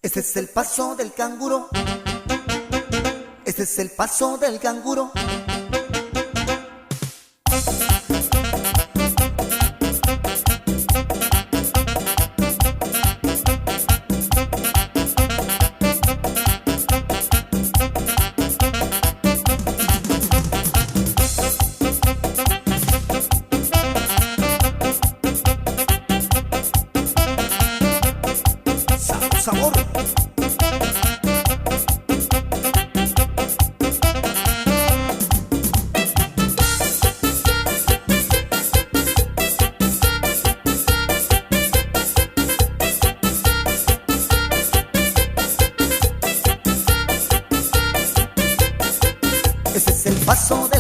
Este es el paso del canguro. Este es el paso del canguro. Sabor. Ese es el paso de